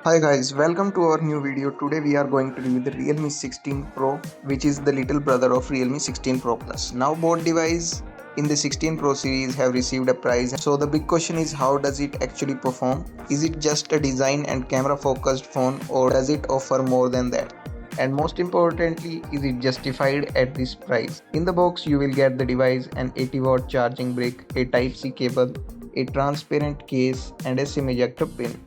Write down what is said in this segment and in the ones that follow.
Hi guys, welcome to our new video. Today we are going to review the Realme 16 Pro, which is the little brother of Realme 16 Pro Plus. Now both devices in the 16 Pro series have received a price. So the big question is, how does it actually perform? Is it just a design and camera focused phone, or does it offer more than that? And most importantly, is it justified at this price? In the box you will get the device, an 80-watt charging brick, a Type-C cable, a transparent case and a SIM ejector pin.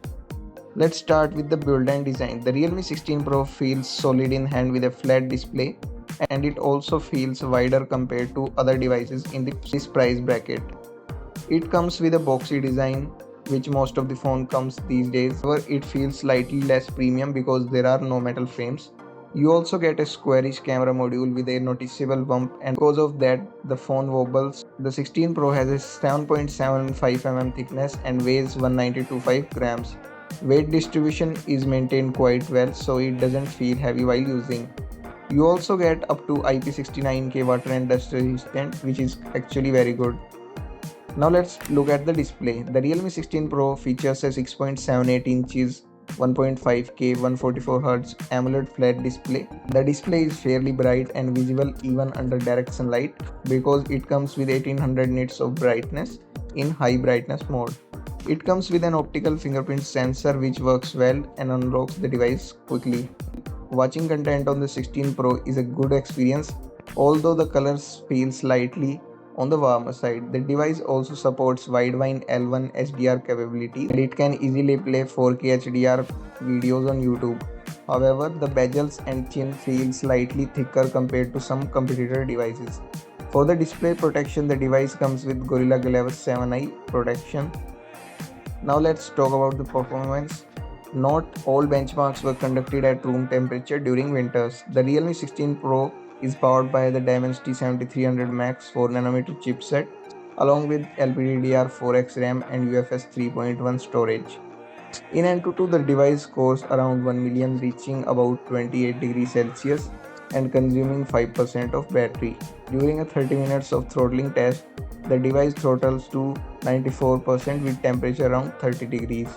Let's start with the build and design. The Realme 16 Pro feels solid in hand with a flat display, and it also feels wider compared to other devices in this price bracket. It comes with a boxy design, which most of the phone comes these days. However, it feels slightly less premium because there are no metal frames. You also get a squarish camera module with a noticeable bump, and because of that the phone wobbles. The 16 Pro has a 7.75 mm thickness and weighs 192.5 grams. Weight distribution is maintained quite well, so it doesn't feel heavy while using. You also get up to IP69K water and dust resistant, which is actually very good. Now let's look at the display. The Realme 16 Pro features a 6.78 inches 1.5K 144Hz AMOLED flat display. The display is fairly bright and visible even under direct sunlight because it comes with 1800 nits of brightness in high brightness mode. It comes with an optical fingerprint sensor which works well and unlocks the device quickly. Watching content on the 16 Pro is a good experience, although the colors feel slightly on the warmer side. The device also supports wideband L1 HDR capability and it can easily play 4K HDR videos on YouTube. However, the bezels and chin feel slightly thicker compared to some competitor devices. For the display protection, the device comes with Gorilla Glass 7i protection. Now let's talk about the performance. Not all benchmarks were conducted at room temperature during winters. The Realme 16 Pro is powered by the Dimensity 7300 Max 4nm chipset along with LPDDR4X RAM and UFS 3.1 storage. In Antutu, the device scores around 1 million, reaching about 28 degrees Celsius and consuming 5% of battery. During a 30 minutes of throttling test, the device throttles to 94% with temperature around 30 degrees.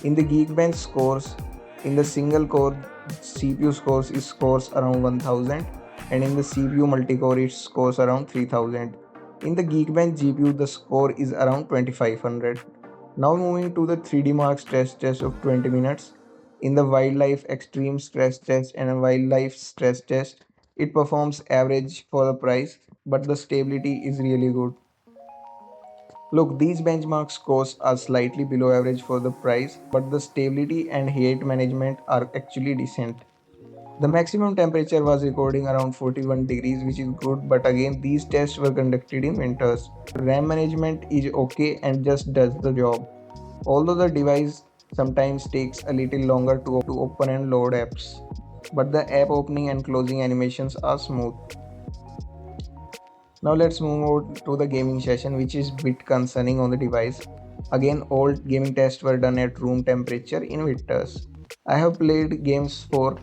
In the Geekbench scores, in the single core CPU scores around 1000, and in the CPU multicore it scores around 3000. In the Geekbench GPU the score is around 2500. Now moving to the 3D Mark stress test of 20 minutes. In the wildlife extreme stress test and a wildlife stress test, it performs average for the price, but the stability is really good. Look, these benchmark scores are slightly below average for the price, but the stability and heat management are actually decent. The maximum temperature was recording around 41 degrees, which is good, but again, these tests were conducted in winters. RAM management is okay and just does the job. Although the device sometimes takes a little longer to open and load apps, but the app opening and closing animations are smooth. Now let's move on to the gaming session, which is a bit concerning on the device. Again, all gaming tests were done at room temperature in winters. I have played games for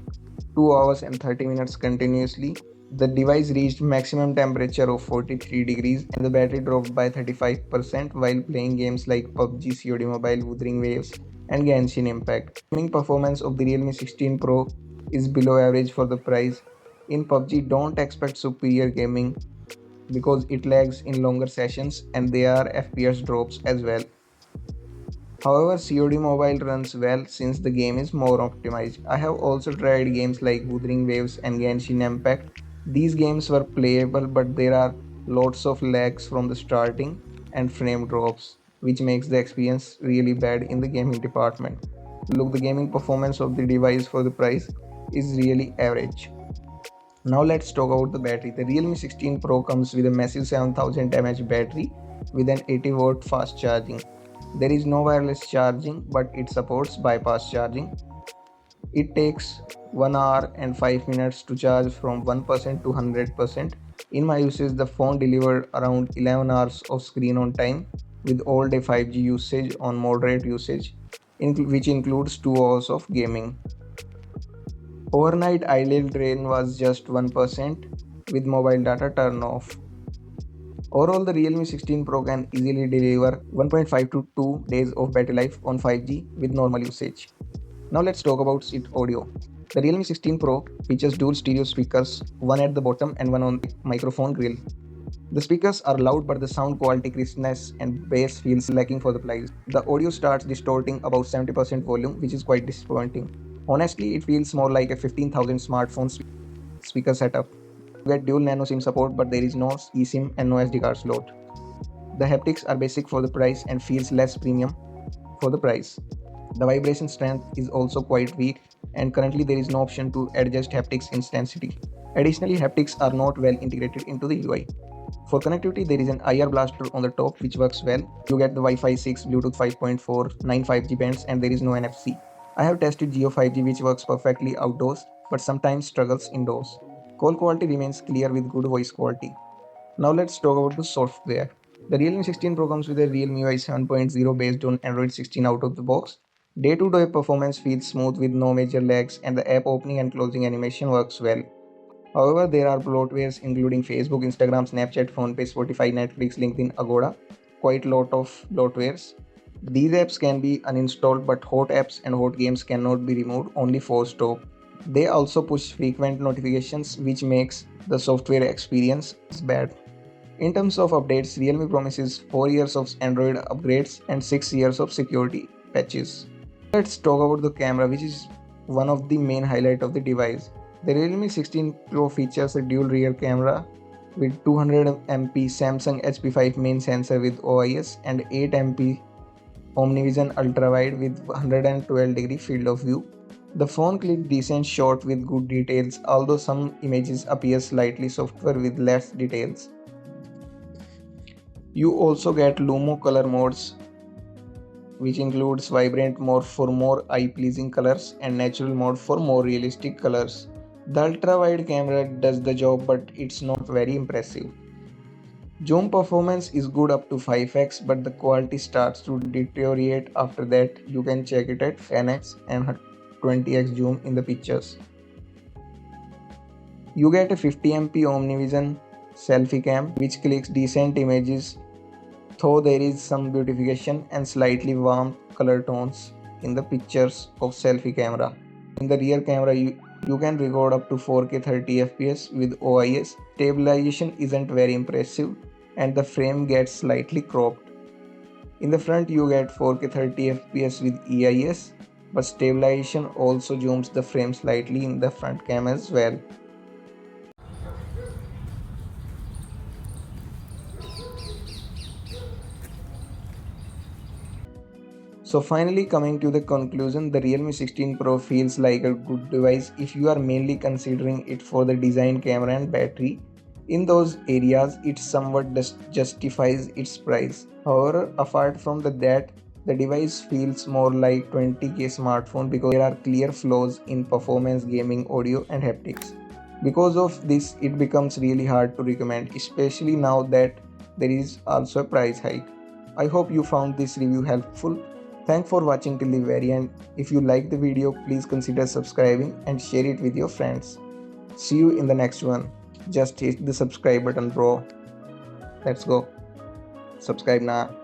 2 hours and 30 minutes continuously. The device reached maximum temperature of 43 degrees and the battery dropped by 35% while playing games like PUBG, COD Mobile, Wuthering Waves and Genshin Impact. Gaming performance of the Realme 16 Pro is below average for the price. In PUBG, don't expect superior gaming because it lags in longer sessions and there are FPS drops as well. However, COD Mobile runs well since the game is more optimized. I have also tried games like Wuthering Waves and Genshin Impact. These games were playable, but there are lots of lags from the starting and frame drops, which makes the experience really bad in the gaming department. Look, the gaming performance of the device for the price is really average. Now let's talk about the battery. The Realme 16 Pro comes with a massive 7000 mAh battery with an 80-watt fast charging. There is no wireless charging, but it supports bypass charging. It takes 1 hour and 5 minutes to charge from 1% to 100%. In my usage, the phone delivered around 11 hours of screen on time with all day 5G usage on moderate usage, which includes 2 hours of gaming. Overnight idle drain was just 1% with mobile data turn off. Overall, the Realme 16 Pro can easily deliver 1.5 to 2 days of battery life on 5G with normal usage. Now let's talk about its audio. The Realme 16 Pro features dual stereo speakers, one at the bottom and one on the microphone grill. The speakers are loud, but the sound quality, crispness, and bass feels lacking for the price. The audio starts distorting about 70% volume, which is quite disappointing. Honestly, it feels more like a 15,000 smartphone speaker setup. You get dual nano SIM support, but there is no eSIM and no SD card slot. The haptics are basic for the price and feels less premium for the price. The vibration strength is also quite weak, and currently there is no option to adjust haptics intensity. Additionally, haptics are not well integrated into the UI. For connectivity, there is an IR blaster on the top which works well. You get the Wi-Fi 6, Bluetooth 5.4, 9 5G bands, and there is no NFC. I have tested Geo 5G which works perfectly outdoors but sometimes struggles indoors. Call quality remains clear with good voice quality. Now let's talk about the software. The Realme 16 Pro comes with a Realme UI 7.0 based on Android 16 out of the box. Day-to-day performance feels smooth with no major lags, and the app opening and closing animation works well. However, there are bloatwares including Facebook, Instagram, Snapchat, PhonePe, Spotify, Netflix, LinkedIn, Agoda. Quite a lot of bloatwares. These apps can be uninstalled, but hot apps and hot games cannot be removed, only force stop. They also push frequent notifications, which makes the software experience bad. In terms of updates, Realme promises 4 years of Android upgrades and 6 years of security patches. Let's talk about the camera, which is one of the main highlight of the device. The Realme 16 Pro features a dual rear camera with 200MP Samsung HP5 main sensor with OIS and 8MP OmniVision ultra wide with 112-degree field of view. The phone clicks decent shot with good details, although some images appear slightly softer with less details. You also get Lumo color modes, which includes vibrant mode for more eye-pleasing colors and natural mode for more realistic colors. The ultra-wide camera does the job, but it's not very impressive. Zoom performance is good up to 5x, but the quality starts to deteriorate after that. You can check it at 10x and 20x zoom in the pictures. You get a 50MP OmniVision selfie cam, which clicks decent images, though there is some beautification and slightly warm color tones in the pictures of selfie camera. In the rear camera, you can record up to 4K 30fps with OIS. Stabilization isn't very impressive and the frame gets slightly cropped. In the front, you get 4K 30fps with EIS, but stabilization also zooms the frame slightly in the front cam as well. So finally, coming to the conclusion, the Realme 16 Pro feels like a good device if you are mainly considering it for the design, camera and battery. In those areas, it somewhat justifies its price. However, apart from that, the device feels more like 20k smartphone because there are clear flaws in performance, gaming, audio and haptics. Because of this, it becomes really hard to recommend, especially now that there is also a price hike. I hope you found this review helpful. Thanks for watching till the very end. If you like the video, please consider subscribing and share it with your friends. See you in the next one. Just hit the subscribe button, bro. Let's go. Subscribe now.